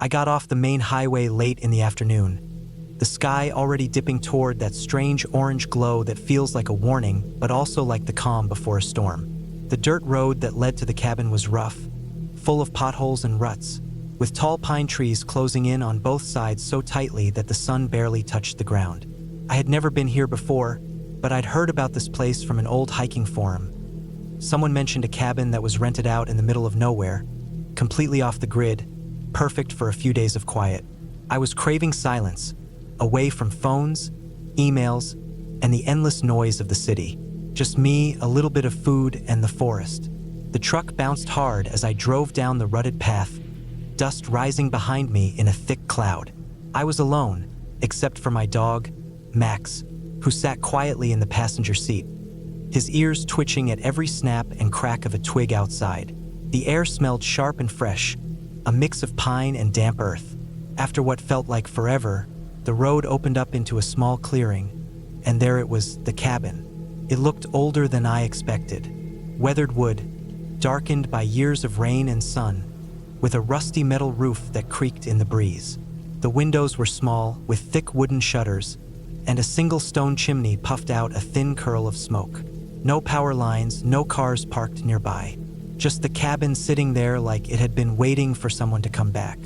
I got off the main highway late in the afternoon, the sky already dipping toward that strange orange glow that feels like a warning, but also like the calm before a storm. The dirt road that led to the cabin was rough, full of potholes and ruts, with tall pine trees closing in on both sides so tightly that the sun barely touched the ground. I had never been here before, but I'd heard about this place from an old hiking forum. Someone mentioned a cabin that was rented out in the middle of nowhere, completely off the grid, perfect for a few days of quiet. I was craving silence, away from phones, emails, and the endless noise of the city. Just me, a little bit of food, and the forest. The truck bounced hard as I drove down the rutted path, dust rising behind me in a thick cloud. I was alone, except for my dog, Max, who sat quietly in the passenger seat, his ears twitching at every snap and crack of a twig outside. The air smelled sharp and fresh, a mix of pine and damp earth. After what felt like forever, the road opened up into a small clearing, and there it was, the cabin. It looked older than I expected. Weathered wood, darkened by years of rain and sun, with a rusty metal roof that creaked in the breeze. The windows were small, with thick wooden shutters, and a single stone chimney puffed out a thin curl of smoke. No power lines, no cars parked nearby. Just the cabin sitting there like it had been waiting for someone to come back.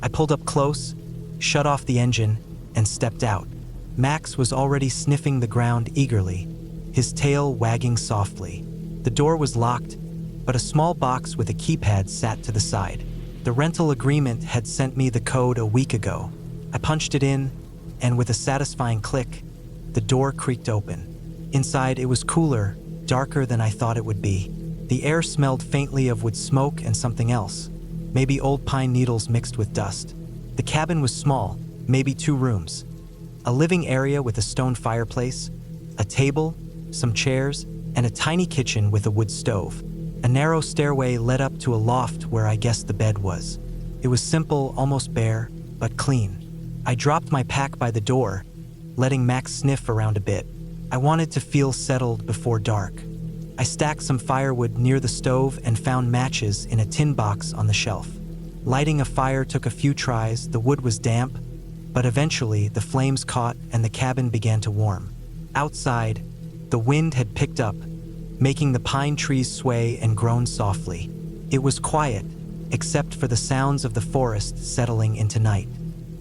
I pulled up close, shut off the engine, and stepped out. Max was already sniffing the ground eagerly, his tail wagging softly. The door was locked, but a small box with a keypad sat to the side. The rental agreement had sent me the code a week ago. I punched it in, and with a satisfying click, the door creaked open. Inside, it was cooler, darker than I thought it would be. The air smelled faintly of wood smoke and something else, maybe old pine needles mixed with dust. The cabin was small, maybe 2 rooms. A living area with a stone fireplace, a table, some chairs, and a tiny kitchen with a wood stove. A narrow stairway led up to a loft where I guessed the bed was. It was simple, almost bare, but clean. I dropped my pack by the door, letting Max sniff around a bit. I wanted to feel settled before dark. I stacked some firewood near the stove and found matches in a tin box on the shelf. Lighting a fire took a few tries. The wood was damp, but eventually the flames caught and the cabin began to warm. Outside, the wind had picked up, making the pine trees sway and groan softly. It was quiet, except for the sounds of the forest settling into night.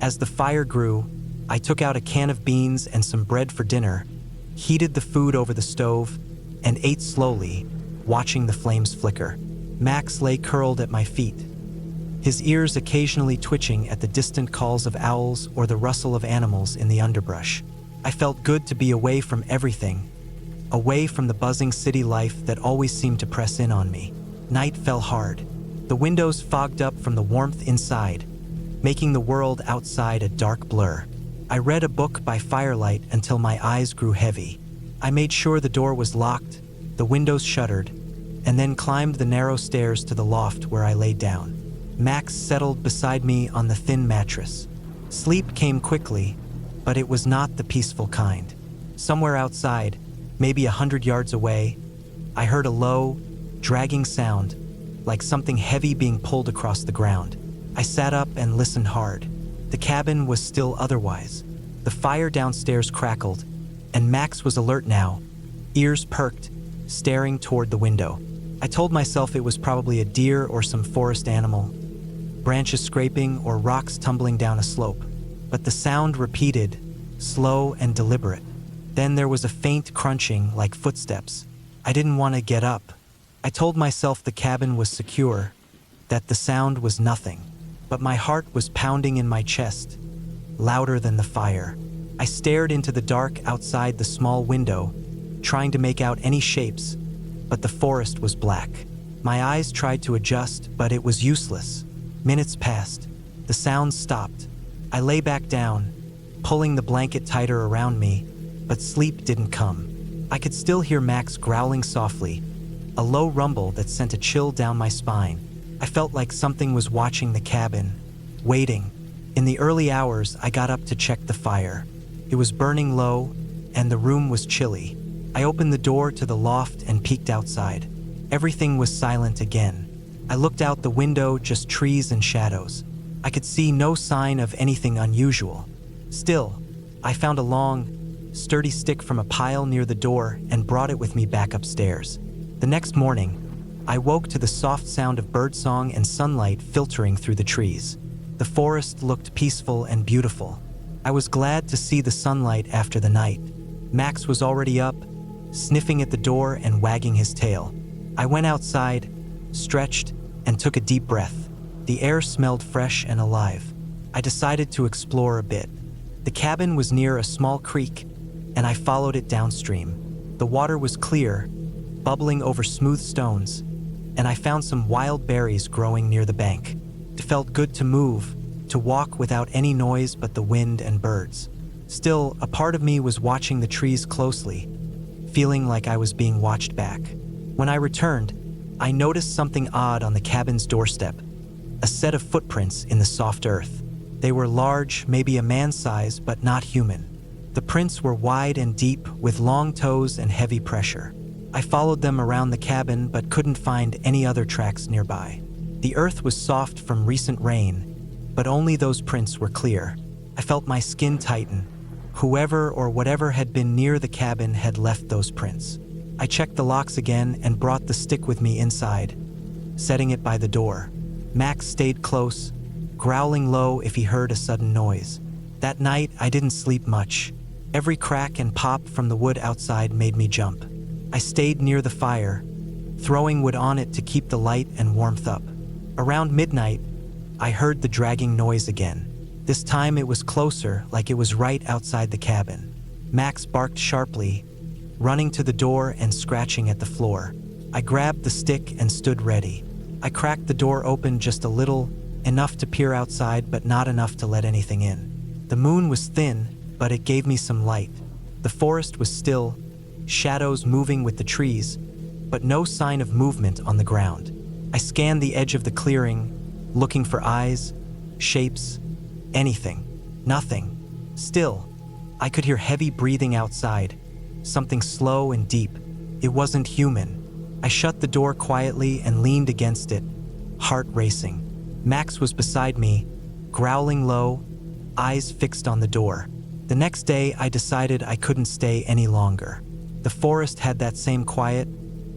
As the fire grew, I took out a can of beans and some bread for dinner, heated the food over the stove, and ate slowly, watching the flames flicker. Max lay curled at my feet, his ears occasionally twitching at the distant calls of owls or the rustle of animals in the underbrush. I felt good to be away from everything, away from the buzzing city life that always seemed to press in on me. Night fell hard. The windows fogged up from the warmth inside, making the world outside a dark blur. I read a book by firelight until my eyes grew heavy. I made sure the door was locked, the windows shuttered, and then climbed the narrow stairs to the loft where I lay down. Max settled beside me on the thin mattress. Sleep came quickly, but it was not the peaceful kind. Somewhere outside, maybe 100 yards away, I heard a low, dragging sound, like something heavy being pulled across the ground. I sat up and listened hard. The cabin was still otherwise. The fire downstairs crackled, and Max was alert now, ears perked, staring toward the window. I told myself it was probably a deer or some forest animal, branches scraping or rocks tumbling down a slope. But the sound repeated, slow and deliberate. Then there was a faint crunching like footsteps. I didn't want to get up. I told myself the cabin was secure, that the sound was nothing. But my heart was pounding in my chest, louder than the fire. I stared into the dark outside the small window, trying to make out any shapes, but the forest was black. My eyes tried to adjust, but it was useless. Minutes passed. The sounds stopped. I lay back down, pulling the blanket tighter around me, but sleep didn't come. I could still hear Max growling softly, a low rumble that sent a chill down my spine. I felt like something was watching the cabin, waiting. In the early hours, I got up to check the fire. It was burning low, and the room was chilly. I opened the door to the loft and peeked outside. Everything was silent again. I looked out the window, just trees and shadows. I could see no sign of anything unusual. Still, I found a long, sturdy stick from a pile near the door and brought it with me back upstairs. The next morning, I woke to the soft sound of birdsong and sunlight filtering through the trees. The forest looked peaceful and beautiful. I was glad to see the sunlight after the night. Max was already up, sniffing at the door and wagging his tail. I went outside, stretched, and took a deep breath. The air smelled fresh and alive. I decided to explore a bit. The cabin was near a small creek, and I followed it downstream. The water was clear, bubbling over smooth stones, and I found some wild berries growing near the bank. It felt good to move, to walk without any noise but the wind and birds. Still, a part of me was watching the trees closely, feeling like I was being watched back. When I returned, I noticed something odd on the cabin's doorstep, a set of footprints in the soft earth. They were large, maybe a man's size, but not human. The prints were wide and deep, with long toes and heavy pressure. I followed them around the cabin but couldn't find any other tracks nearby. The earth was soft from recent rain, but only those prints were clear. I felt my skin tighten. Whoever or whatever had been near the cabin had left those prints. I checked the locks again and brought the stick with me inside, setting it by the door. Max stayed close, growling low if he heard a sudden noise. That night, I didn't sleep much. Every crack and pop from the wood outside made me jump. I stayed near the fire, throwing wood on it to keep the light and warmth up. Around midnight, I heard the dragging noise again. This time it was closer, like it was right outside the cabin. Max barked sharply, running to the door and scratching at the floor. I grabbed the stick and stood ready. I cracked the door open just a little, enough to peer outside but not enough to let anything in. The moon was thin, but it gave me some light. The forest was still, shadows moving with the trees, but no sign of movement on the ground. I scanned the edge of the clearing, looking for eyes, shapes, anything. Nothing. Still, I could hear heavy breathing outside, something slow and deep. It wasn't human. I shut the door quietly and leaned against it, heart racing. Max was beside me, growling low, eyes fixed on the door. The next day, I decided I couldn't stay any longer. The forest had that same quiet,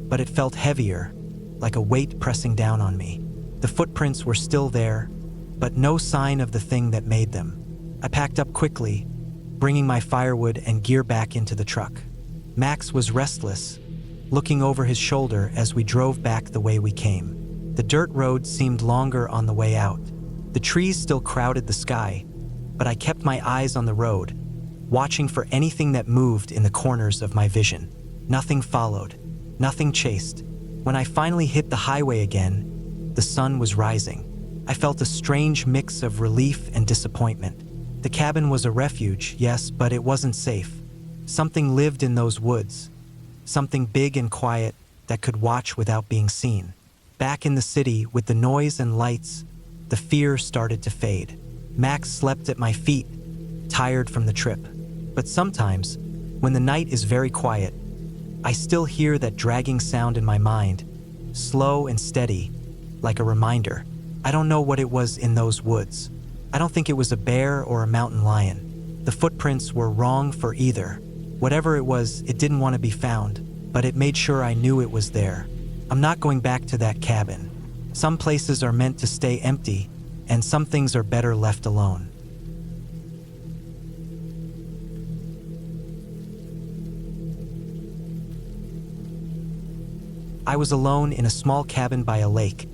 but it felt heavier, like a weight pressing down on me. The footprints were still there, but no sign of the thing that made them. I packed up quickly, bringing my firewood and gear back into the truck. Max was restless, looking over his shoulder as we drove back the way we came. The dirt road seemed longer on the way out. The trees still crowded the sky, but I kept my eyes on the road, watching for anything that moved in the corners of my vision. Nothing followed, nothing chased. When I finally hit the highway again, the sun was rising. I felt a strange mix of relief and disappointment. The cabin was a refuge, yes, but it wasn't safe. Something lived in those woods, something big and quiet that could watch without being seen. Back in the city, with the noise and lights, the fear started to fade. Max slept at my feet, tired from the trip. But sometimes, when the night is very quiet, I still hear that dragging sound in my mind, slow and steady, like a reminder. I don't know what it was in those woods. I don't think it was a bear or a mountain lion. The footprints were wrong for either. Whatever it was, it didn't want to be found, but it made sure I knew it was there. I'm not going back to that cabin. Some places are meant to stay empty, and some things are better left alone. I was alone in a small cabin by a lake,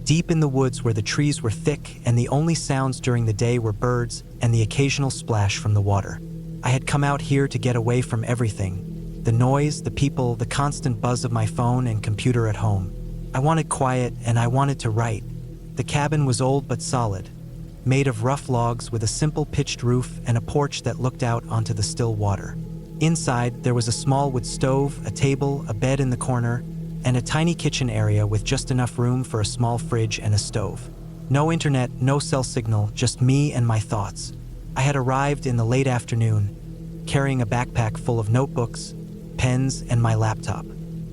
deep in the woods where the trees were thick and the only sounds during the day were birds and the occasional splash from the water. I had come out here to get away from everything, the noise, the people, the constant buzz of my phone and computer at home. I wanted quiet and I wanted to write. The cabin was old but solid, made of rough logs with a simple pitched roof and a porch that looked out onto the still water. Inside, there was a small wood stove, a table, a bed in the corner, and a tiny kitchen area with just enough room for a small fridge and a stove. No internet, no cell signal, just me and my thoughts. I had arrived in the late afternoon, carrying a backpack full of notebooks, pens, and my laptop.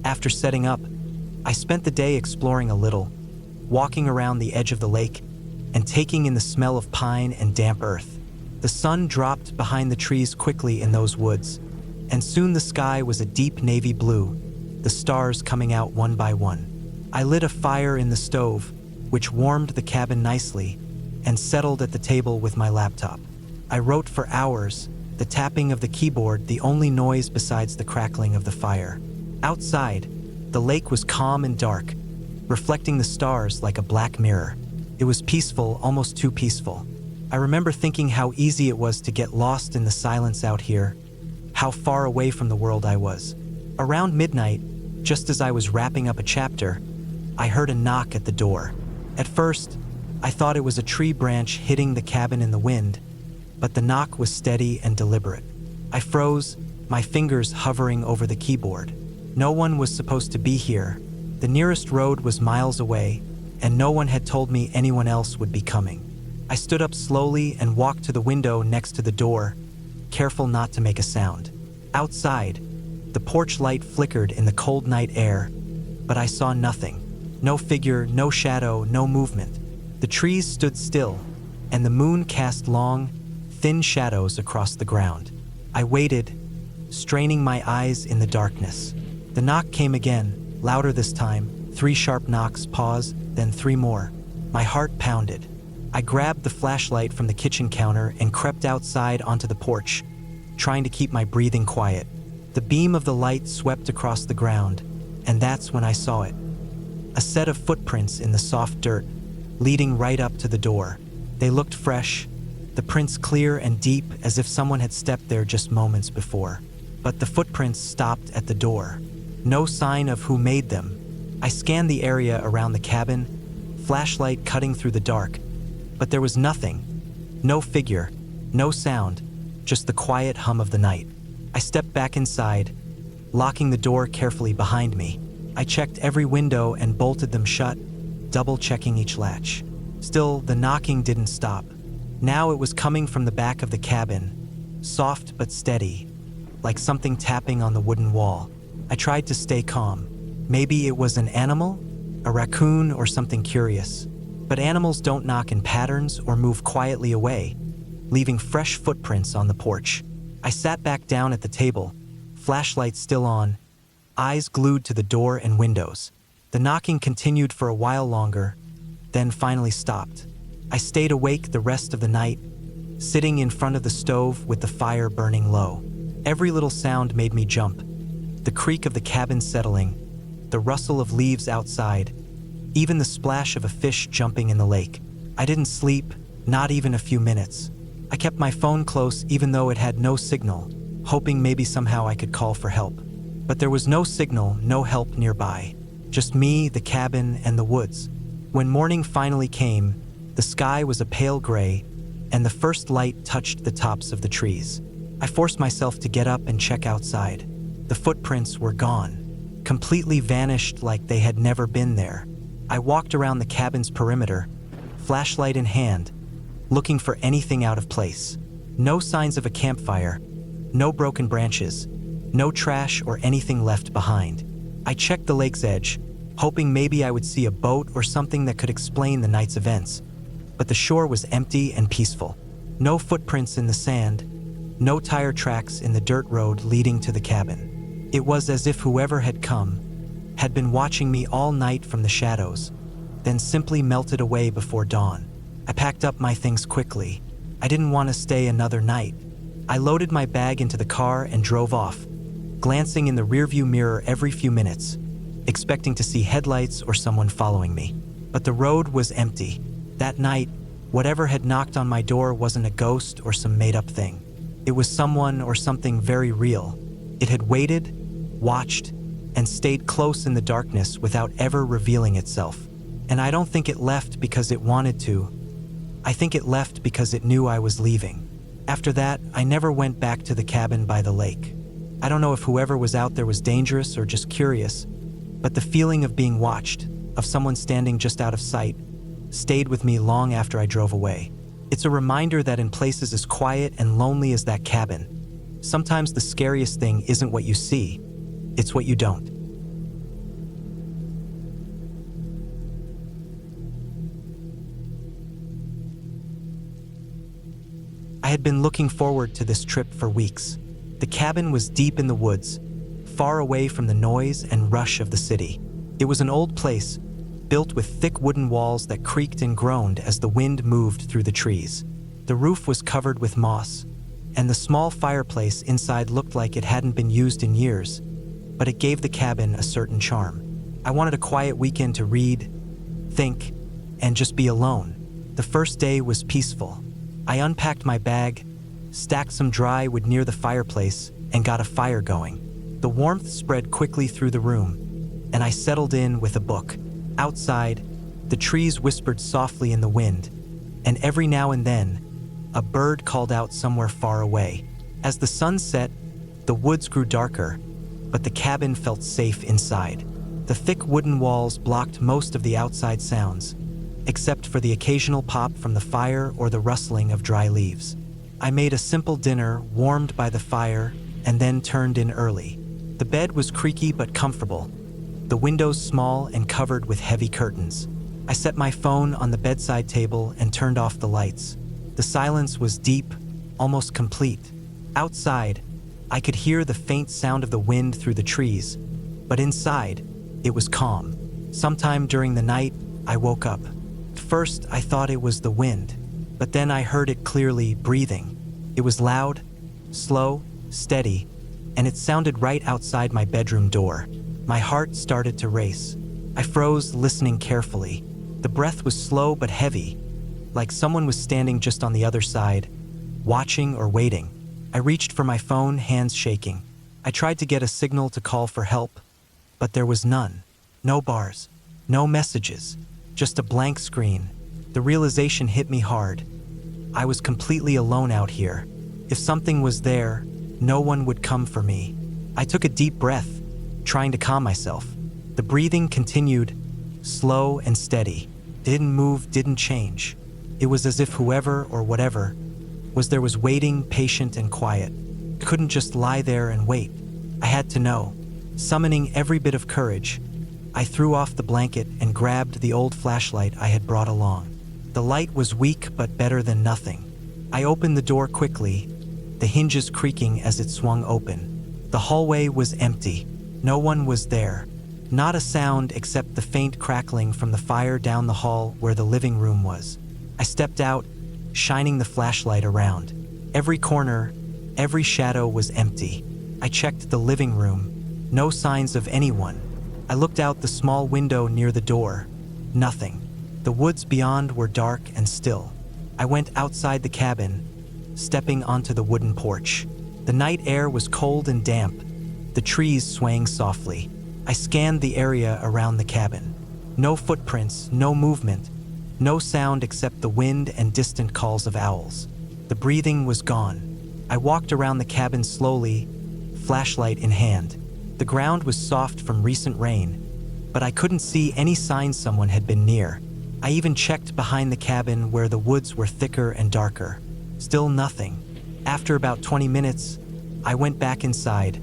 After setting up, I spent the day exploring a little, walking around the edge of the lake, and taking in the smell of pine and damp earth. The sun dropped behind the trees quickly in those woods, and soon the sky was a deep navy blue, the stars coming out one by one. I lit a fire in the stove, which warmed the cabin nicely, and settled at the table with my laptop. I wrote for hours, the tapping of the keyboard the only noise besides the crackling of the fire. Outside, the lake was calm and dark, reflecting the stars like a black mirror. It was peaceful, almost too peaceful. I remember thinking how easy it was to get lost in the silence out here, how far away from the world I was. Around midnight, just as I was wrapping up a chapter, I heard a knock at the door. At first, I thought it was a tree branch hitting the cabin in the wind, but the knock was steady and deliberate. I froze, my fingers hovering over the keyboard. No one was supposed to be here. The nearest road was miles away, and no one had told me anyone else would be coming. I stood up slowly and walked to the window next to the door, careful not to make a sound. Outside, the porch light flickered in the cold night air, but I saw nothing. No figure, no shadow, no movement. The trees stood still, and the moon cast long, thin shadows across the ground. I waited, straining my eyes in the darkness. The knock came again, louder this time, 3 sharp knocks, pause, then 3 more. My heart pounded. I grabbed the flashlight from the kitchen counter and crept outside onto the porch, trying to keep my breathing quiet. The beam of the light swept across the ground, and that's when I saw it. A set of footprints in the soft dirt, leading right up to the door. They looked fresh, the prints clear and deep as if someone had stepped there just moments before. But the footprints stopped at the door. No sign of who made them. I scanned the area around the cabin, flashlight cutting through the dark, but there was nothing. No figure, no sound, just the quiet hum of the night. I stepped back inside, locking the door carefully behind me. I checked every window and bolted them shut, double-checking each latch. Still, the knocking didn't stop. Now it was coming from the back of the cabin, soft but steady, like something tapping on the wooden wall. I tried to stay calm. Maybe it was an animal, a raccoon, or something curious. But animals don't knock in patterns or move quietly away, leaving fresh footprints on the porch. I sat back down at the table, flashlight still on, eyes glued to the door and windows. The knocking continued for a while longer, then finally stopped. I stayed awake the rest of the night, sitting in front of the stove with the fire burning low. Every little sound made me jump. The creak of the cabin settling, the rustle of leaves outside, even the splash of a fish jumping in the lake. I didn't sleep, not even a few minutes. I kept my phone close even though it had no signal, hoping maybe somehow I could call for help. But there was no signal, no help nearby. Just me, the cabin, and the woods. When morning finally came, the sky was a pale gray, and the first light touched the tops of the trees. I forced myself to get up and check outside. The footprints were gone, completely vanished like they had never been there. I walked around the cabin's perimeter, flashlight in hand, looking for anything out of place. No signs of a campfire, no broken branches, no trash or anything left behind. I checked the lake's edge, hoping maybe I would see a boat or something that could explain the night's events. But the shore was empty and peaceful. No footprints in the sand, no tire tracks in the dirt road leading to the cabin. It was as if whoever had come had been watching me all night from the shadows, then simply melted away before dawn. I packed up my things quickly. I didn't want to stay another night. I loaded my bag into the car and drove off, glancing in the rearview mirror every few minutes, expecting to see headlights or someone following me. But the road was empty. That night, whatever had knocked on my door wasn't a ghost or some made-up thing. It was someone or something very real. It had waited, watched, and stayed close in the darkness without ever revealing itself. And I don't think it left because it wanted to. I think it left because it knew I was leaving. After that, I never went back to the cabin by the lake. I don't know if whoever was out there was dangerous or just curious, but the feeling of being watched, of someone standing just out of sight, stayed with me long after I drove away. It's a reminder that in places as quiet and lonely as that cabin, sometimes the scariest thing isn't what you see, it's what you don't. had been looking forward to this trip for weeks. The cabin was deep in the woods, far away from the noise and rush of the city. It was an old place, built with thick wooden walls that creaked and groaned as the wind moved through the trees. The roof was covered with moss, and the small fireplace inside looked like it hadn't been used in years, but it gave the cabin a certain charm. I wanted a quiet weekend to read, think, and just be alone. The first day was peaceful. I unpacked my bag, stacked some dry wood near the fireplace, and got a fire going. The warmth spread quickly through the room, and I settled in with a book. Outside, the trees whispered softly in the wind, and every now and then, a bird called out somewhere far away. As the sun set, the woods grew darker, but the cabin felt safe inside. The thick wooden walls blocked most of the outside sounds, except for the occasional pop from the fire or the rustling of dry leaves. I made a simple dinner, warmed by the fire, and then turned in early. The bed was creaky but comfortable, the windows small and covered with heavy curtains. I set my phone on the bedside table and turned off the lights. The silence was deep, almost complete. Outside, I could hear the faint sound of the wind through the trees, but inside, it was calm. Sometime during the night, I woke up. First, I thought it was the wind, but then I heard it clearly breathing. It was loud, slow, steady, and it sounded right outside my bedroom door. My heart started to race. I froze, listening carefully. The breath was slow but heavy, like someone was standing just on the other side, watching or waiting. I reached for my phone, hands shaking. I tried to get a signal to call for help, but there was none. No bars, no messages, just a blank screen. The realization hit me hard. I was completely alone out here. If something was there, no one would come for me. I took a deep breath, trying to calm myself. The breathing continued, slow and steady. Didn't move, didn't change. It was as if whoever or whatever was there was waiting, patient and quiet. I couldn't just lie there and wait. I had to know. Summoning every bit of courage, I threw off the blanket and grabbed the old flashlight I had brought along. The light was weak but better than nothing. I opened the door quickly, the hinges creaking as it swung open. The hallway was empty. No one was there. Not a sound except the faint crackling from the fire down the hall where the living room was. I stepped out, shining the flashlight around. Every corner, every shadow was empty. I checked the living room. No signs of anyone. I looked out the small window near the door. Nothing. The woods beyond were dark and still. I went outside the cabin, stepping onto the wooden porch. The night air was cold and damp, the trees swaying softly. I scanned the area around the cabin. No footprints, no movement, no sound except the wind and distant calls of owls. The breathing was gone. I walked around the cabin slowly, flashlight in hand. The ground was soft from recent rain, but I couldn't see any signs someone had been near. I even checked behind the cabin where the woods were thicker and darker. Still nothing. After about 20 minutes, I went back inside,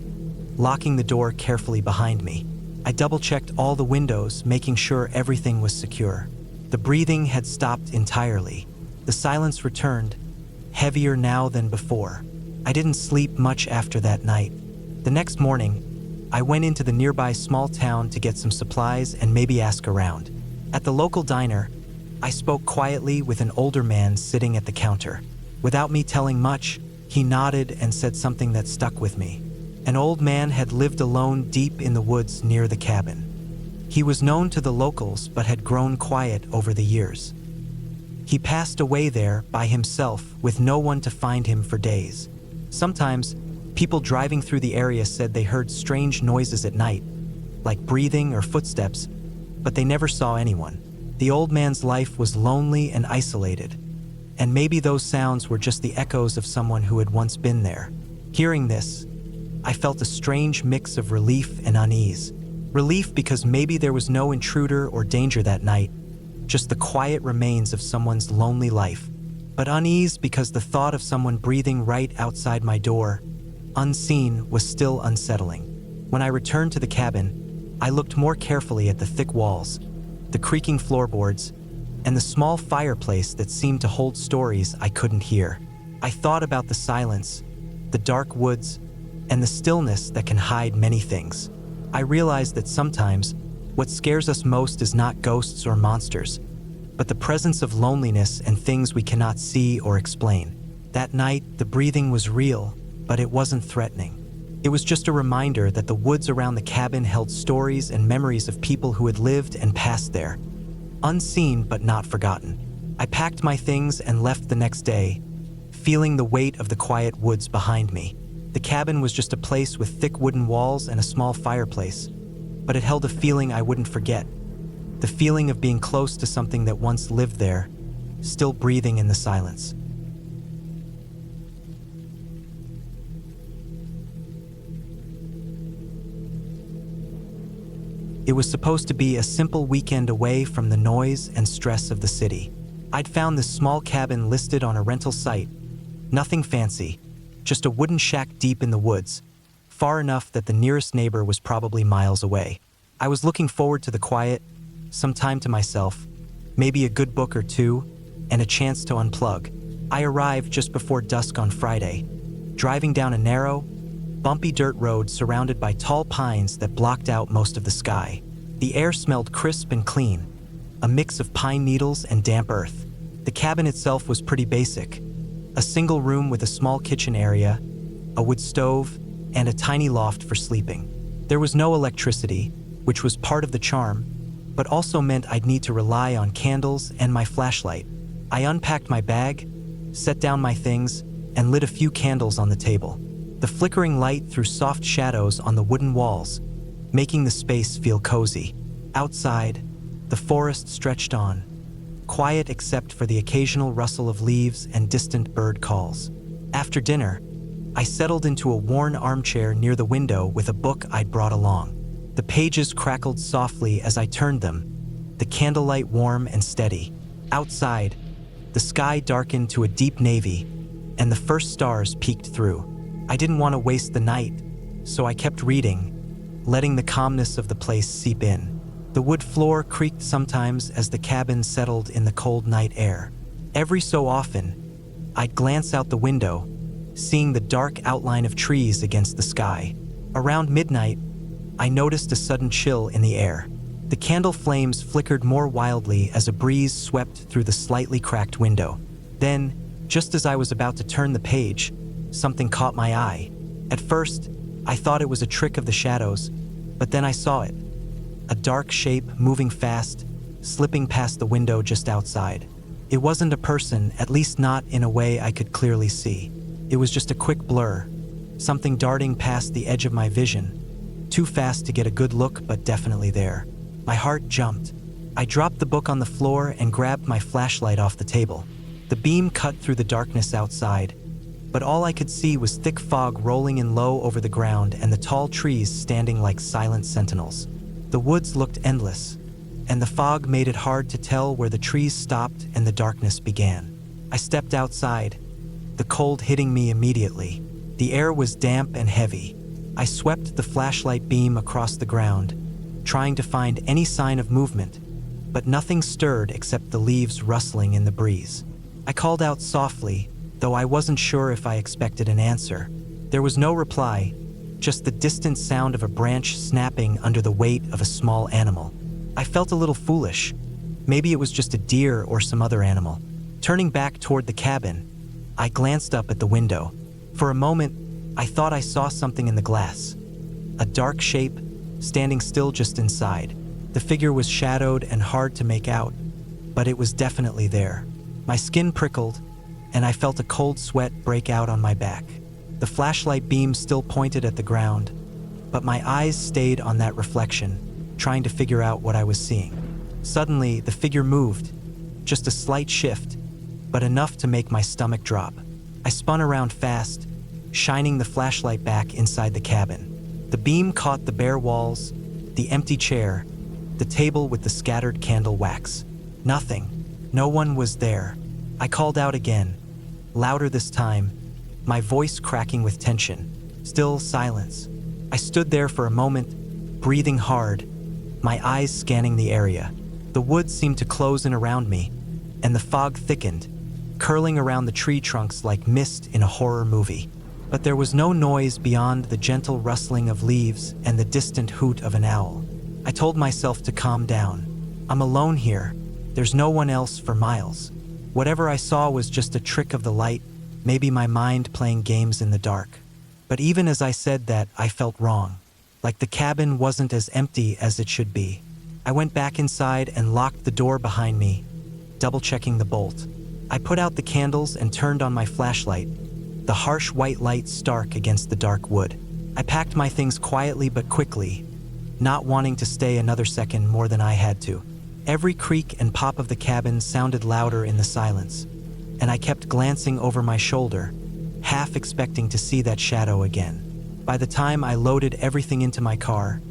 locking the door carefully behind me. I double-checked all the windows, making sure everything was secure. The breathing had stopped entirely. The silence returned, heavier now than before. I didn't sleep much after that night. The next morning, I went into the nearby small town to get some supplies and maybe ask around. At the local diner, I spoke quietly with an older man sitting at the counter. Without me telling much, he nodded and said something that stuck with me. An old man had lived alone deep in the woods near the cabin. He was known to the locals but had grown quiet over the years. He passed away there by himself with no one to find him for days. Sometimes, people driving through the area said they heard strange noises at night, like breathing or footsteps, but they never saw anyone. The old man's life was lonely and isolated, and maybe those sounds were just the echoes of someone who had once been there. Hearing this, I felt a strange mix of relief and unease. Relief because maybe there was no intruder or danger that night, just the quiet remains of someone's lonely life. But unease because the thought of someone breathing right outside my door, unseen, was still unsettling. When I returned to the cabin, I looked more carefully at the thick walls, the creaking floorboards, and the small fireplace that seemed to hold stories I couldn't hear. I thought about the silence, the dark woods, and the stillness that can hide many things. I realized that sometimes what scares us most is not ghosts or monsters, but the presence of loneliness and things we cannot see or explain. That night, the breathing was real, but it wasn't threatening. It was just a reminder that the woods around the cabin held stories and memories of people who had lived and passed there, unseen but not forgotten. I packed my things and left the next day, feeling the weight of the quiet woods behind me. The cabin was just a place with thick wooden walls and a small fireplace, but it held a feeling I wouldn't forget. The feeling of being close to something that once lived there, still breathing in the silence. It was supposed to be a simple weekend away from the noise and stress of the city. I'd found this small cabin listed on a rental site. Nothing fancy, just a wooden shack deep in the woods, far enough that the nearest neighbor was probably miles away. I was looking forward to the quiet, some time to myself, maybe a good book or two, and a chance to unplug. I arrived just before dusk on Friday, driving down a narrow, bumpy dirt road surrounded by tall pines that blocked out most of the sky. The air smelled crisp and clean, a mix of pine needles and damp earth. The cabin itself was pretty basic. A single room with a small kitchen area, a wood stove, and a tiny loft for sleeping. There was no electricity, which was part of the charm, but also meant I'd need to rely on candles and my flashlight. I unpacked my bag, set down my things, and lit a few candles on the table. The flickering light threw soft shadows on the wooden walls, making the space feel cozy. Outside, the forest stretched on, quiet except for the occasional rustle of leaves and distant bird calls. After dinner, I settled into a worn armchair near the window with a book I'd brought along. The pages crackled softly as I turned them, the candlelight warm and steady. Outside, the sky darkened to a deep navy, and the first stars peeked through. I didn't want to waste the night, so I kept reading, letting the calmness of the place seep in. The wood floor creaked sometimes as the cabin settled in the cold night air. Every so often, I'd glance out the window, seeing the dark outline of trees against the sky. Around midnight, I noticed a sudden chill in the air. The candle flames flickered more wildly as a breeze swept through the slightly cracked window. Then, just as I was about to turn the page, something caught my eye. At first, I thought it was a trick of the shadows, but then I saw it. A dark shape moving fast, slipping past the window just outside. It wasn't a person, at least not in a way I could clearly see. It was just a quick blur, something darting past the edge of my vision. Too fast to get a good look, but definitely there. My heart jumped. I dropped the book on the floor and grabbed my flashlight off the table. The beam cut through the darkness outside, but all I could see was thick fog rolling in low over the ground and the tall trees standing like silent sentinels. The woods looked endless, and the fog made it hard to tell where the trees stopped and the darkness began. I stepped outside, the cold hitting me immediately. The air was damp and heavy. I swept the flashlight beam across the ground, trying to find any sign of movement, but nothing stirred except the leaves rustling in the breeze. I called out softly, though I wasn't sure if I expected an answer. There was no reply, just the distant sound of a branch snapping under the weight of a small animal. I felt a little foolish. Maybe it was just a deer or some other animal. Turning back toward the cabin, I glanced up at the window. For a moment, I thought I saw something in the glass. A dark shape, standing still just inside. The figure was shadowed and hard to make out, but it was definitely there. My skin prickled, and I felt a cold sweat break out on my back. The flashlight beam still pointed at the ground, but my eyes stayed on that reflection, trying to figure out what I was seeing. Suddenly, the figure moved, just a slight shift, but enough to make my stomach drop. I spun around fast, shining the flashlight back inside the cabin. The beam caught the bare walls, the empty chair, the table with the scattered candle wax. Nothing. No one was there. I called out again, louder this time, my voice cracking with tension. Still silence. I stood there for a moment, breathing hard, my eyes scanning the area. The woods seemed to close in around me, and the fog thickened, curling around the tree trunks like mist in a horror movie. But there was no noise beyond the gentle rustling of leaves and the distant hoot of an owl. I told myself to calm down. I'm alone here. There's no one else for miles. Whatever I saw was just a trick of the light, maybe my mind playing games in the dark. But even as I said that, I felt wrong. Like the cabin wasn't as empty as it should be. I went back inside and locked the door behind me, double-checking the bolt. I put out the candles and turned on my flashlight, the harsh white light stark against the dark wood. I packed my things quietly but quickly, not wanting to stay another second more than I had to. Every creak and pop of the cabin sounded louder in the silence, and I kept glancing over my shoulder, half expecting to see that shadow again. By the time I loaded everything into my car,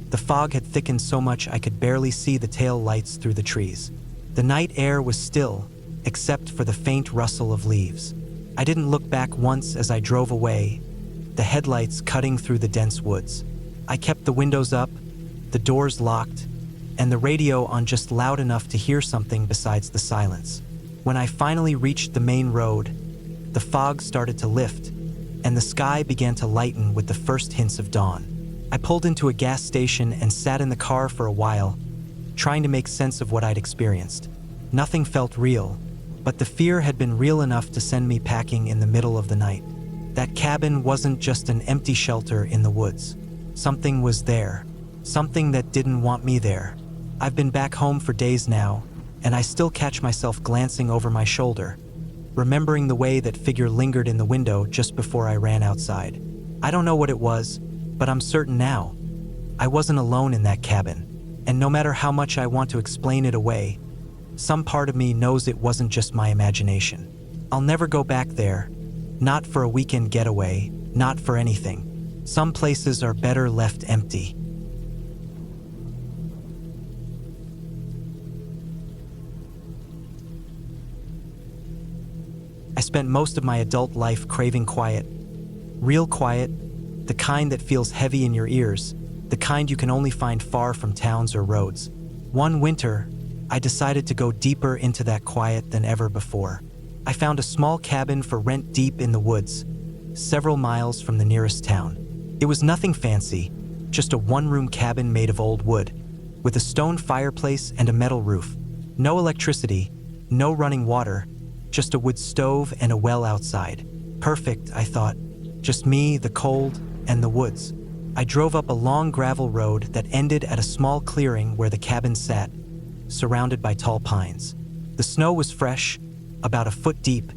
the fog had thickened so much I could barely see the tail lights through the trees. The night air was still, except for the faint rustle of leaves. I didn't look back once as I drove away, the headlights cutting through the dense woods. I kept the windows up, the doors locked, and the radio on just loud enough to hear something besides the silence. When I finally reached the main road, the fog started to lift, and the sky began to lighten with the first hints of dawn. I pulled into a gas station and sat in the car for a while, trying to make sense of what I'd experienced. Nothing felt real, but the fear had been real enough to send me packing in the middle of the night. That cabin wasn't just an empty shelter in the woods. Something was there, something that didn't want me there. I've been back home for days now, and I still catch myself glancing over my shoulder, remembering the way that figure lingered in the window just before I ran outside. I don't know what it was, but I'm certain now. I wasn't alone in that cabin, and no matter how much I want to explain it away, some part of me knows it wasn't just my imagination. I'll never go back there, not for a weekend getaway, not for anything. Some places are better left empty. I spent most of my adult life craving quiet. Real quiet, the kind that feels heavy in your ears, the kind you can only find far from towns or roads. One winter, I decided to go deeper into that quiet than ever before. I found a small cabin for rent deep in the woods, several miles from the nearest town. It was nothing fancy, just a one-room cabin made of old wood, with a stone fireplace and a metal roof. No electricity, no running water, just a wood stove and a well outside. Perfect, I thought. Just me, the cold, and the woods. I drove up a long gravel road that ended at a small clearing where the cabin sat, surrounded by tall pines. The snow was fresh, about a foot deep,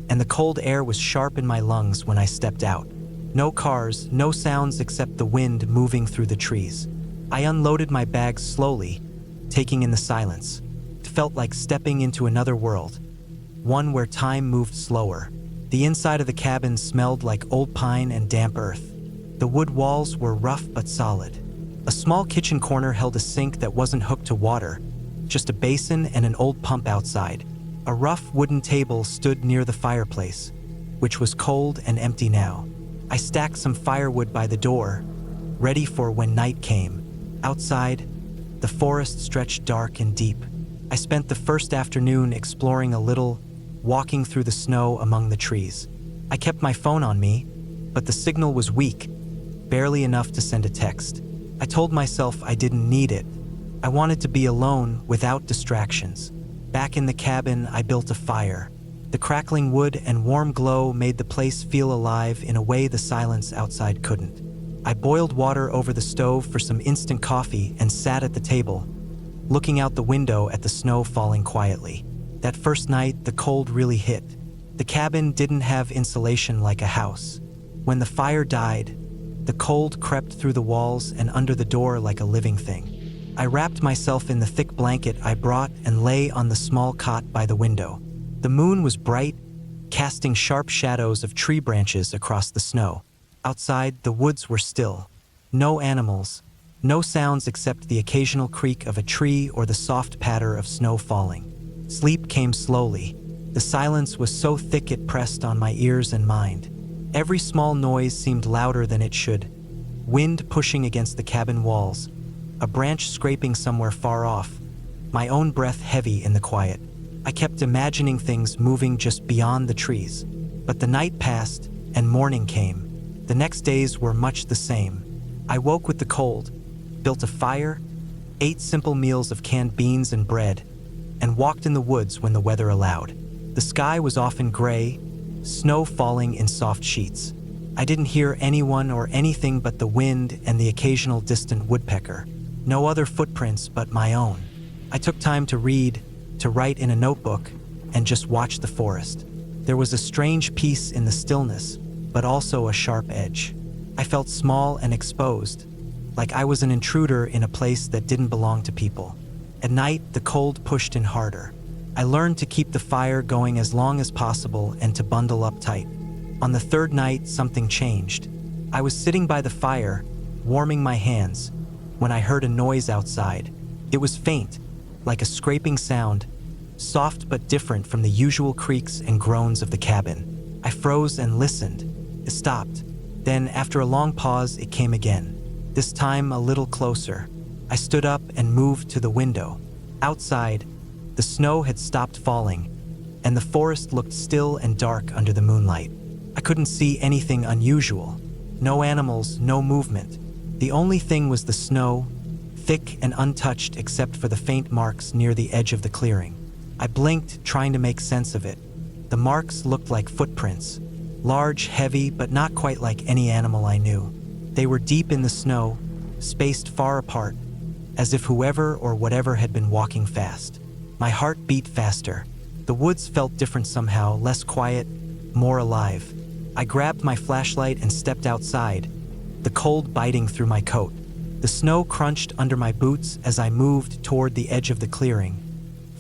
and the cold air was sharp in my lungs when I stepped out. No cars, no sounds except the wind moving through the trees. I unloaded my bags slowly, taking in the silence. It felt like stepping into another world, one where time moved slower. The inside of the cabin smelled like old pine and damp earth. The wood walls were rough but solid. A small kitchen corner held a sink that wasn't hooked to water, just a basin and an old pump outside. A rough wooden table stood near the fireplace, which was cold and empty now. I stacked some firewood by the door, ready for when night came. Outside, the forest stretched dark and deep. I spent the first afternoon exploring a little, walking through the snow among the trees. I kept my phone on me, but the signal was weak, barely enough to send a text. I told myself I didn't need it. I wanted to be alone without distractions. Back in the cabin, I built a fire. The crackling wood and warm glow made the place feel alive in a way the silence outside couldn't. I boiled water over the stove for some instant coffee and sat at the table, looking out the window at the snow falling quietly. That first night, the cold really hit. The cabin didn't have insulation like a house. When the fire died, the cold crept through the walls and under the door like a living thing. I wrapped myself in the thick blanket I brought and lay on the small cot by the window. The moon was bright, casting sharp shadows of tree branches across the snow. Outside, the woods were still. No animals, no sounds except the occasional creak of a tree or the soft patter of snow falling. Sleep came slowly. The silence was so thick it pressed on my ears and mind. Every small noise seemed louder than it should. Wind pushing against the cabin walls, a branch scraping somewhere far off, my own breath heavy in the quiet. I kept imagining things moving just beyond the trees. But the night passed, and morning came. The next days were much the same. I woke with the cold, built a fire, ate simple meals of canned beans and bread, and walked in the woods when the weather allowed. The sky was often gray, snow falling in soft sheets. I didn't hear anyone or anything but the wind and the occasional distant woodpecker. No other footprints but my own. I took time to read, to write in a notebook, and just watch the forest. There was a strange peace in the stillness, but also a sharp edge. I felt small and exposed, like I was an intruder in a place that didn't belong to people. At night, the cold pushed in harder. I learned to keep the fire going as long as possible and to bundle up tight. On the third night, something changed. I was sitting by the fire, warming my hands, when I heard a noise outside. It was faint, like a scraping sound, soft but different from the usual creaks and groans of the cabin. I froze and listened. It stopped. Then, after a long pause, it came again. This time a little closer. I stood up and moved to the window. Outside, the snow had stopped falling, and the forest looked still and dark under the moonlight. I couldn't see anything unusual. No animals, no movement. The only thing was the snow, thick and untouched except for the faint marks near the edge of the clearing. I blinked, trying to make sense of it. The marks looked like footprints, large, heavy, but not quite like any animal I knew. They were deep in the snow, spaced far apart, as if whoever or whatever had been walking fast. My heart beat faster. The woods felt different somehow, less quiet, more alive. I grabbed my flashlight and stepped outside, the cold biting through my coat. The snow crunched under my boots as I moved toward the edge of the clearing,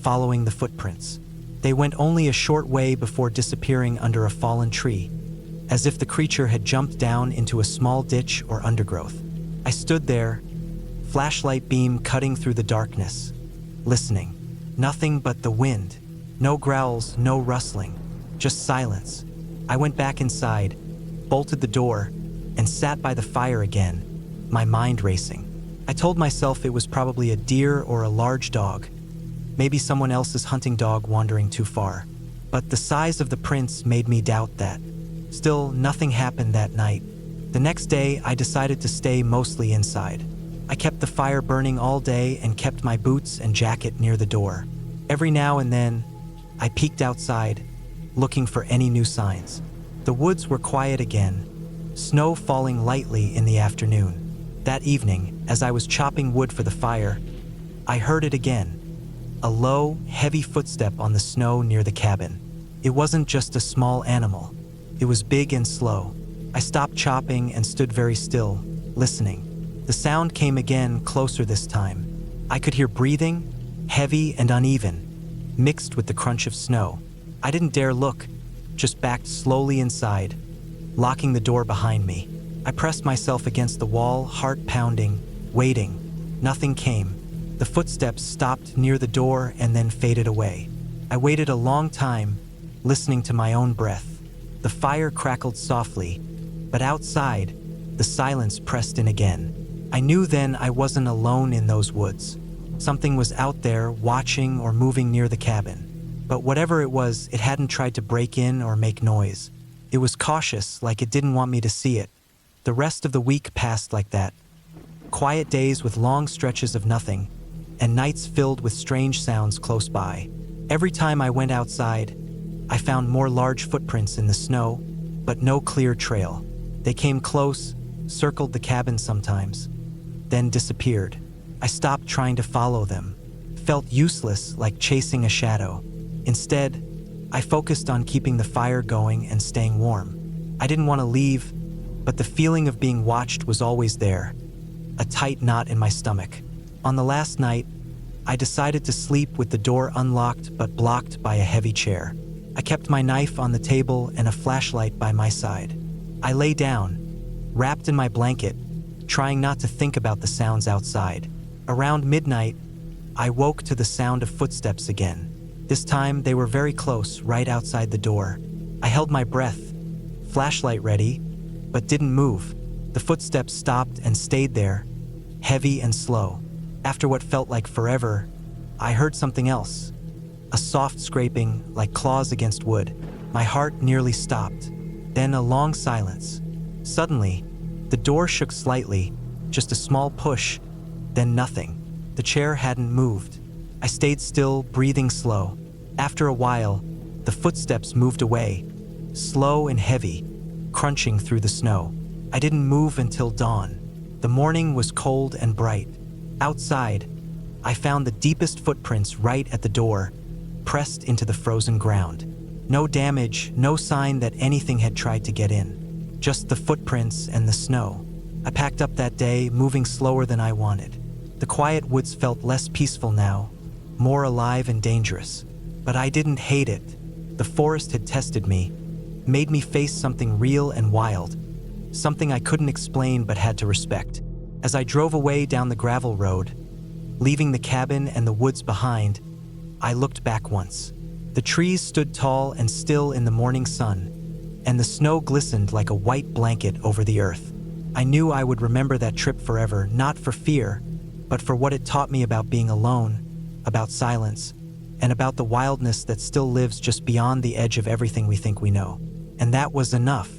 following the footprints. They went only a short way before disappearing under a fallen tree, as if the creature had jumped down into a small ditch or undergrowth. I stood there, flashlight beam cutting through the darkness, listening. Nothing but the wind. No growls, no rustling, just silence. I went back inside, bolted the door, and sat by the fire again, my mind racing. I told myself it was probably a deer or a large dog, maybe someone else's hunting dog wandering too far. But the size of the prints made me doubt that. Still, nothing happened that night. The next day, I decided to stay mostly inside. I kept the fire burning all day and kept my boots and jacket near the door. Every now and then, I peeked outside, looking for any new signs. The woods were quiet again, snow falling lightly in the afternoon. That evening, as I was chopping wood for the fire, I heard it again. A low, heavy footstep on the snow near the cabin. It wasn't just a small animal. It was big and slow. I stopped chopping and stood very still, listening. The sound came again, closer this time. I could hear breathing, heavy and uneven, mixed with the crunch of snow. I didn't dare look, just backed slowly inside, locking the door behind me. I pressed myself against the wall, heart pounding, waiting. Nothing came. The footsteps stopped near the door and then faded away. I waited a long time, listening to my own breath. The fire crackled softly, but outside, the silence pressed in again. I knew then I wasn't alone in those woods. Something was out there, watching or moving near the cabin. But whatever it was, it hadn't tried to break in or make noise. It was cautious, like it didn't want me to see it. The rest of the week passed like that. Quiet days with long stretches of nothing, and nights filled with strange sounds close by. Every time I went outside, I found more large footprints in the snow, but no clear trail. They came close, circled the cabin sometimes, then disappeared. I stopped trying to follow them. Felt useless, like chasing a shadow. Instead, I focused on keeping the fire going and staying warm. I didn't want to leave, but the feeling of being watched was always there, a tight knot in my stomach. On the last night, I decided to sleep with the door unlocked but blocked by a heavy chair. I kept my knife on the table and a flashlight by my side. I lay down, wrapped in my blanket, trying not to think about the sounds outside. Around midnight, I woke to the sound of footsteps again. This time, they were very close, right outside the door. I held my breath, flashlight ready, but didn't move. The footsteps stopped and stayed there, heavy and slow. After what felt like forever, I heard something else. A a soft scraping like claws against wood. My heart nearly stopped. Then a long silence. Suddenly, the door shook slightly, just a small push, then nothing. The chair hadn't moved. I stayed still, breathing slow. After a while, the footsteps moved away, slow and heavy, crunching through the snow. I didn't move until dawn. The morning was cold and bright. Outside, I found the deepest footprints right at the door, pressed into the frozen ground. No damage, no sign that anything had tried to get in. Just the footprints and the snow. I packed up that day, moving slower than I wanted. The quiet woods felt less peaceful now, more alive and dangerous. But I didn't hate it. The forest had tested me, made me face something real and wild, something I couldn't explain but had to respect. As I drove away down the gravel road, leaving the cabin and the woods behind, I looked back once. The trees stood tall and still in the morning sun, and the snow glistened like a white blanket over the earth. I knew I would remember that trip forever, not for fear, but for what it taught me about being alone, about silence, and about the wildness that still lives just beyond the edge of everything we think we know. And that was enough.